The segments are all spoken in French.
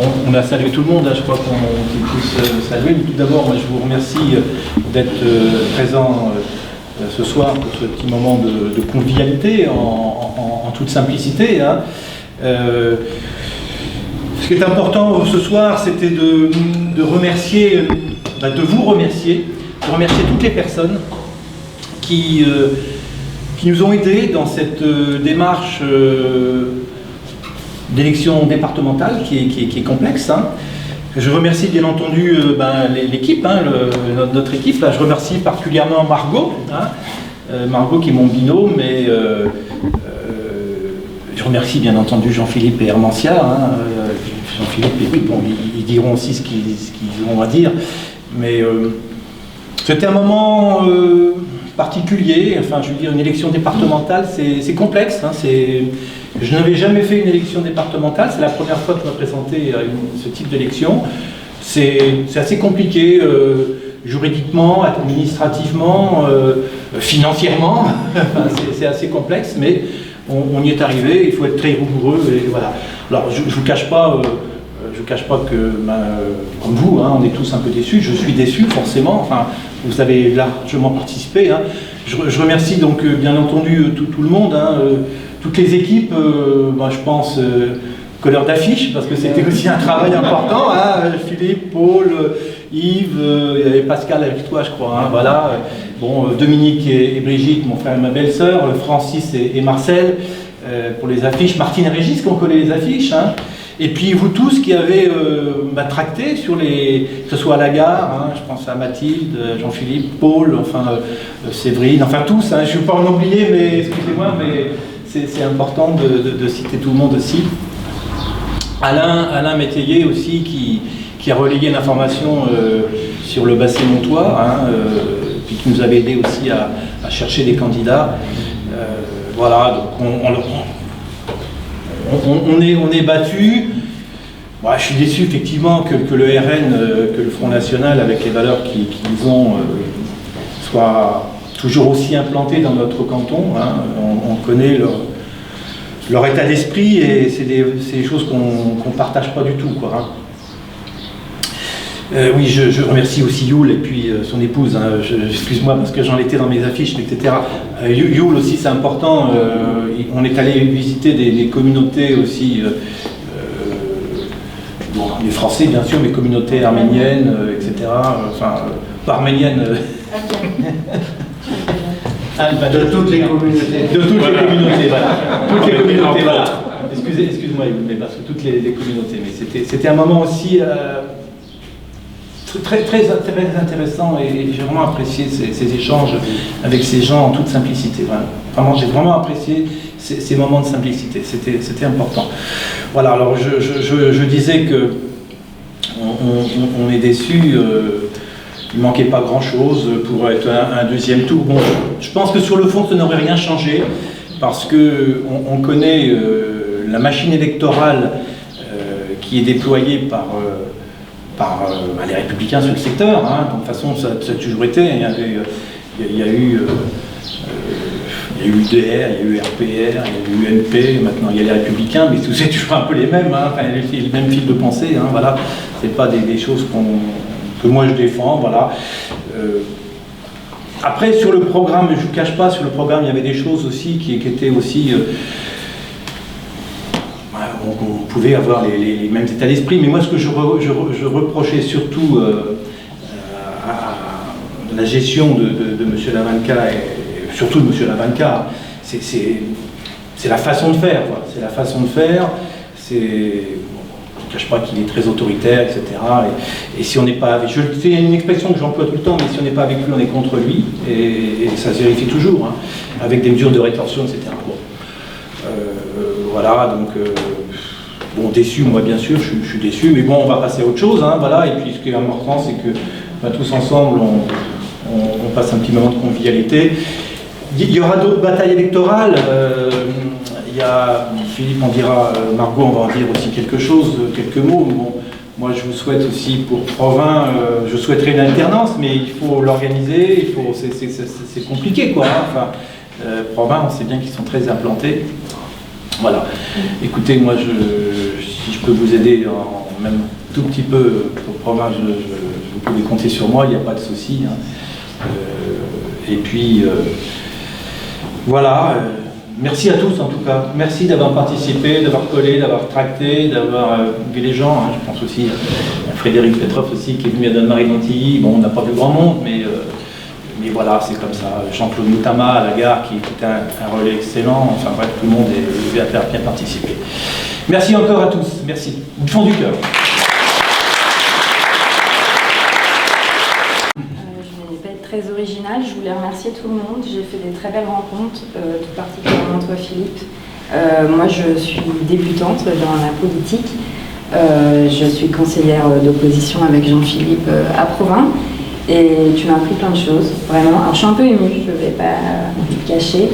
On a salué tout le monde, hein, je crois qu'on peut tous saluer. Tout d'abord, moi, je vous remercie d'être présent ce soir pour ce petit moment de convivialité en toute simplicité. Hein. Ce qui est important ce soir, c'était de remercier, de vous remercier, de remercier toutes les personnes qui nous ont aidés dans cette démarche d'élection départementale qui est complexe. Hein. Je remercie bien entendu l'équipe, hein, notre équipe. Là, je remercie particulièrement Margot, hein, Margot qui est mon binôme, mais je remercie bien entendu Jean-Philippe et Hermancia. Hein, Jean-Philippe et puis bon, ils diront aussi ce qu'ils ont à dire. Mais c'était un moment particulier. Enfin, je veux dire, une élection départementale, c'est complexe. Hein, je n'avais jamais fait une élection départementale. C'est la première fois que je me présentais à ce type d'élection. C'est assez compliqué juridiquement, administrativement, financièrement. Enfin, c'est assez complexe, mais on y est arrivé. Il faut être très rigoureux. Et voilà. Alors, je ne vous cache pas. Je ne cache pas que, comme vous, hein, on est tous un peu déçus. Je suis déçu, forcément. Enfin, vous avez largement participé. Hein. Je remercie donc, bien entendu, tout le monde, hein, toutes les équipes. Je pense colleur d'affiche, parce que c'était aussi un travail important. Hein. Philippe, Paul, Yves, il y avait Pascal avec toi, je crois. Hein, voilà. Bon, Dominique et Brigitte, mon frère et ma belle-sœur, Francis et Marcel pour les affiches. Martine et Régis qui ont collé les affiches. Hein. Et puis vous tous qui avez tracté sur que ce soit à la gare, hein, je pense à Mathilde, Jean-Philippe, Paul, enfin Séverine, enfin tous, hein, je ne vais pas en oublier, mais excusez-moi, mais c'est important de citer tout le monde aussi. Alain Métayer aussi qui a relayé l'information sur le bassin montois, hein, puis qui nous avait aidé aussi à chercher des candidats. Voilà, donc on est battu. Bon, je suis déçu effectivement que le RN, que le Front National, avec les valeurs qu'ils ont, soit toujours aussi implanté dans notre canton. Hein. On connaît leur état d'esprit et c'est des choses qu'on ne partage pas du tout, quoi, hein. Oui, je remercie aussi Yul et puis son épouse, hein, excuse-moi parce que j'en étais dans mes affiches, etc. Yul aussi c'est important, on est allé visiter des communautés aussi, les Français bien sûr, mais communautés arméniennes, etc. Enfin, pas arméniennes. De toutes les communautés. De toutes les communautés, voilà. Toutes les communautés, voilà. Excuse-moi, mais parce que toutes les communautés, mais c'était un moment aussi très intéressant et j'ai vraiment apprécié ces échanges avec ces gens en toute simplicité. Vraiment, j'ai vraiment apprécié ces moments de simplicité, c'était important. Voilà, alors je disais que on est déçus, il ne manquait pas grand-chose pour être un deuxième tour. Bon, je pense que sur le fond, ça n'aurait rien changé parce qu'on connaît la machine électorale qui est déployée par les Républicains sur le secteur, hein. Donc, de toute façon, ça a toujours été. Il y a eu UDR, il y a eu RPR, il y a eu UNP, maintenant il y a les Républicains, mais c'est toujours un peu les mêmes, hein. Enfin, les mêmes fils de pensée, hein, voilà. C'est pas des choses que moi je défends, voilà. Après, sur le programme, je ne vous cache pas, sur le programme, il y avait des choses aussi qui étaient aussi... on pouvait avoir les mêmes états d'esprit, mais moi ce que je reprochais surtout à la gestion de M. Lavanca, et surtout de M. Lavanca, c'est la façon de faire, quoi. C'est la façon de faire, je ne cache pas qu'il est très autoritaire, etc. Et si on n'est pas avec... C'est une expression que j'emploie tout le temps, mais si on n'est pas avec lui, on est contre lui, et ça se vérifie toujours, hein, avec des mesures de rétorsion, etc. Bon. Voilà, donc... bon, déçu, moi bien sûr, je suis déçu, mais bon, on va passer à autre chose, hein, voilà, et puis ce qui est important, c'est que tous ensemble, on passe un petit moment de convivialité. Il y aura d'autres batailles électorales, il y a, Philippe en dira, Margot, on va en dire aussi quelque chose, quelques mots. Bon, moi, je vous souhaite aussi pour Provins, je souhaiterais une alternance, mais il faut l'organiser, c'est compliqué, quoi, hein, enfin, Provins, on sait bien qu'ils sont très implantés. Voilà. Écoutez, moi, si je peux vous aider même tout petit peu pour province, vous pouvez compter sur moi, il n'y a pas de souci. Hein. Et puis, voilà. Merci à tous en tout cas. Merci d'avoir participé, d'avoir collé, d'avoir tracté, d'avoir vu les gens. Hein. Je pense aussi à Frédéric Petroff aussi qui est venu à Donne-Marie d'Antilly. Bon, on n'a pas vu grand monde, mais voilà, c'est comme ça. Jean-Claude Moutama à la gare qui était un relais excellent. Enfin bref, tout le monde est venu à faire bien participer. Merci encore à tous. Merci. Du fond du cœur. Très original, je voulais remercier tout le monde, j'ai fait des très belles rencontres, tout particulièrement toi Philippe. Moi je suis débutante dans la politique, je suis conseillère d'opposition avec Jean-Philippe à Provins et tu m'as appris plein de choses, vraiment. Alors je suis un peu émue, je ne vais pas le cacher.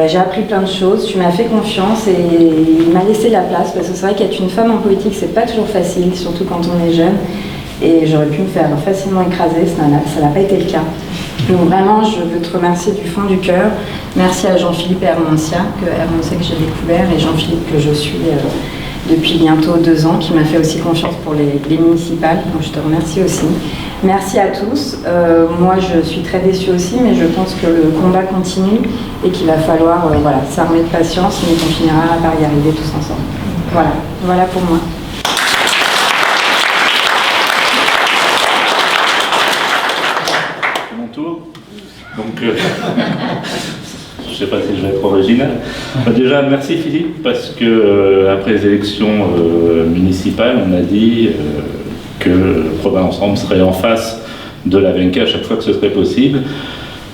J'ai appris plein de choses, tu m'as fait confiance et il m'a laissé la place parce que c'est vrai qu'être une femme en politique c'est pas toujours facile, surtout quand on est jeune. Et j'aurais pu me faire facilement écraser, ça n'a pas été le cas. Donc vraiment, je veux te remercier du fond du cœur. Merci à Jean-Philippe et Hermoncia que j'ai découvert, et Jean-Philippe que je suis depuis bientôt 2 ans, qui m'a fait aussi confiance pour les municipales. Donc je te remercie aussi. Merci à tous. Moi, je suis très déçue aussi, mais je pense que le combat continue et qu'il va falloir s'armer de patience, mais qu'on finira par y arriver tous ensemble. Voilà pour moi. Donc, je ne sais pas si je vais être original. Déjà, merci Philippe, parce que après les élections municipales, on a dit que Provins Ensemble serait en face de l'Avenca à chaque fois que ce serait possible.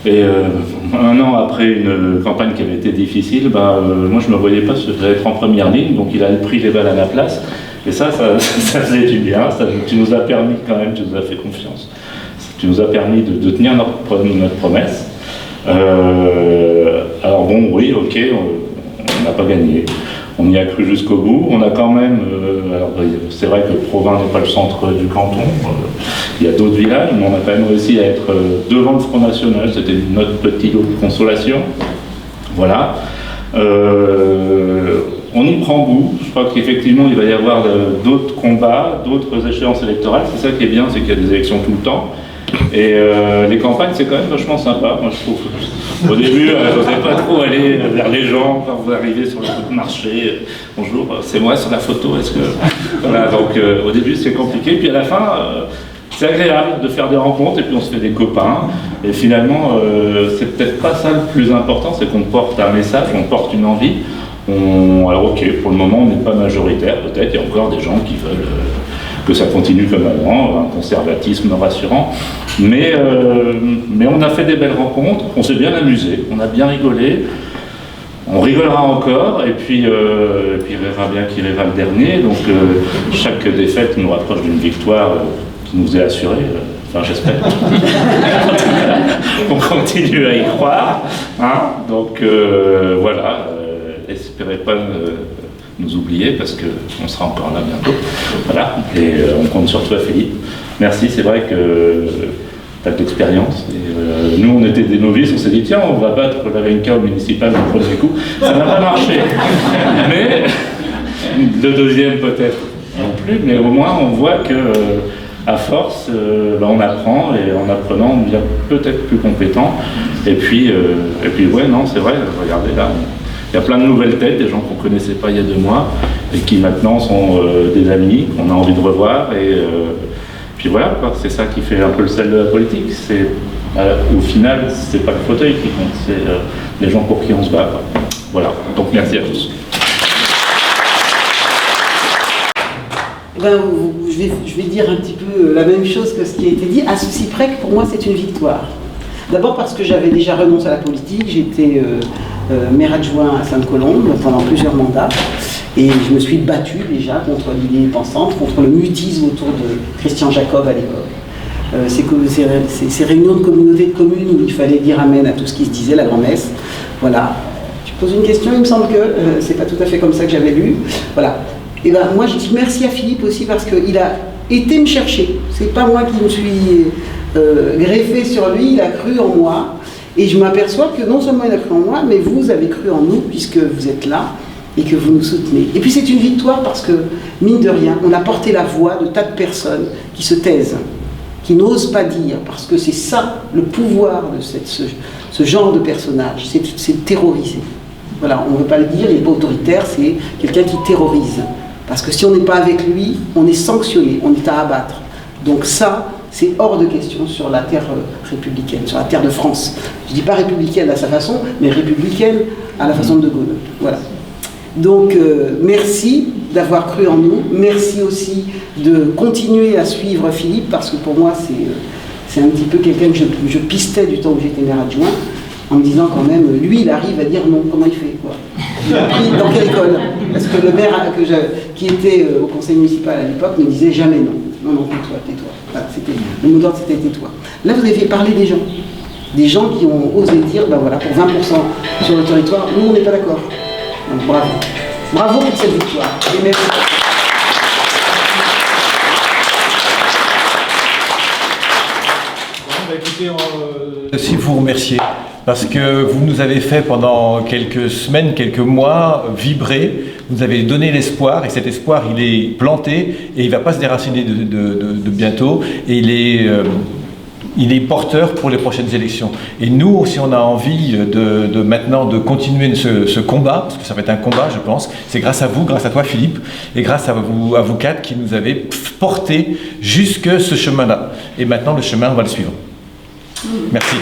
Et 1 an après une campagne qui avait été difficile, moi je ne me voyais pas être en première ligne, donc il a pris les balles à la place. Et ça faisait du bien, tu nous as permis quand même, tu nous as fait confiance. Tu nous as permis de tenir notre promesse. Alors bon, oui, ok, on n'a pas gagné. On y a cru jusqu'au bout. On a quand même... alors c'est vrai que Provins n'est pas le centre du canton. Il y a d'autres villages, mais on a quand même réussi à être devant le Front National. C'était notre petit lot de consolation. Voilà. On y prend goût. Je crois qu'effectivement, il va y avoir d'autres combats, d'autres échéances électorales. C'est ça qui est bien, c'est qu'il y a des élections tout le temps. Et les campagnes, c'est quand même vachement sympa, moi je trouve. Au début, je n'osais pas trop aller vers les gens quand vous arrivez sur le marché. Bonjour, c'est moi sur la photo, est-ce que... Voilà, donc au début c'est compliqué, puis à la fin, c'est agréable de faire des rencontres et puis on se fait des copains. Et finalement, c'est peut-être pas ça le plus important, c'est qu'on porte un message, on porte une envie. Alors ok, pour le moment on n'est pas majoritaire, peut-être, il y a encore des gens qui veulent... que ça continue comme avant, un conservatisme rassurant. Mais on a fait des belles rencontres, on s'est bien amusé, on a bien rigolé, on rigolera encore, et puis rira bien qui rira le dernier. Donc chaque défaite nous rapproche d'une victoire qui nous est assurée, enfin j'espère. On continue à y croire. Hein, donc voilà, espérez pas... nous oublier parce qu'on sera encore là bientôt. Voilà, et on compte sur toi Philippe. Merci, c'est vrai que tu as de l'expérience. Nous on était des novices, on s'est dit tiens on va battre l'Avenca au municipal du premier coup. Ça n'a pas marché. Mais le deuxième peut-être non plus, mais au moins on voit que à force on apprend et en apprenant on devient peut-être plus compétent. Et puis ouais non c'est vrai, regardez là. Il y a plein de nouvelles têtes, des gens qu'on ne connaissait pas il y a 2 mois, et qui maintenant sont des amis, qu'on a envie de revoir, et puis voilà, c'est ça qui fait un peu le sel de la politique. Au final, c'est pas le fauteuil qui compte, c'est les gens pour qui on se bat. Voilà, donc merci à tous. Je vais dire un petit peu la même chose que ce qui a été dit, à ceci près que pour moi c'est une victoire. D'abord parce que j'avais déjà renoncé à la politique, j'étais maire adjoint à Sainte-Colombe pendant plusieurs mandats et je me suis battue déjà contre l'idée pensante, contre le mutisme autour de Christian Jacob à l'époque. Ces réunions de communautés de communes où il fallait dire amen à tout ce qui se disait, la grand-messe. Voilà. Tu poses une question, il me semble que c'est pas tout à fait comme ça que j'avais lu. Voilà. Et ben moi je dis merci à Philippe aussi parce qu'il a été me chercher. C'est pas moi qui me suis greffé sur lui, il a cru en moi. Et je m'aperçois que non seulement il a cru en moi, mais vous avez cru en nous, puisque vous êtes là. et que vous nous soutenez. Et puis c'est une victoire parce que, mine de rien, on a porté la voix de tas de personnes qui se taisent, qui n'osent pas dire, parce que c'est ça, le pouvoir de ce genre de personnage, c'est terroriser. Voilà, on ne veut pas le dire, il n'est pas autoritaire, c'est quelqu'un qui terrorise. Parce que si on n'est pas avec lui, on est sanctionné, on est à abattre. Donc ça, c'est hors de question sur la terre républicaine, sur la terre de France. Je ne dis pas républicaine à sa façon, mais républicaine à la façon de Gaulle. Voilà. Donc merci d'avoir cru en nous, merci aussi de continuer à suivre Philippe, parce que pour moi c'est un petit peu quelqu'un que je pistais du temps où j'étais maire adjoint, en me disant quand même, lui il arrive à dire non, comment il fait quoi? Il a appris dans quelle école? Parce que le maire qui était au conseil municipal à l'époque me disait jamais non. Non, non, tais-toi, tais-toi. Voilà, le mot d'ordre c'était tais-toi. Là vous avez fait parler des gens qui ont osé dire, ben voilà, pour 20% sur le territoire, nous on n'est pas d'accord. Donc bravo. Bravo pour cette victoire. Et merci. Aussi vous remercier parce que vous nous avez fait pendant quelques semaines, quelques mois vibrer, vous avez donné l'espoir et cet espoir il est planté et il ne va pas se déraciner de bientôt et il est porteur pour les prochaines élections. Et nous aussi on a envie maintenant de continuer ce combat, parce que ça va être un combat je pense, c'est grâce à vous, grâce à toi Philippe, et grâce à vous quatre qui nous avez porté jusque ce chemin-là. Et maintenant le chemin on va le suivre. Merci.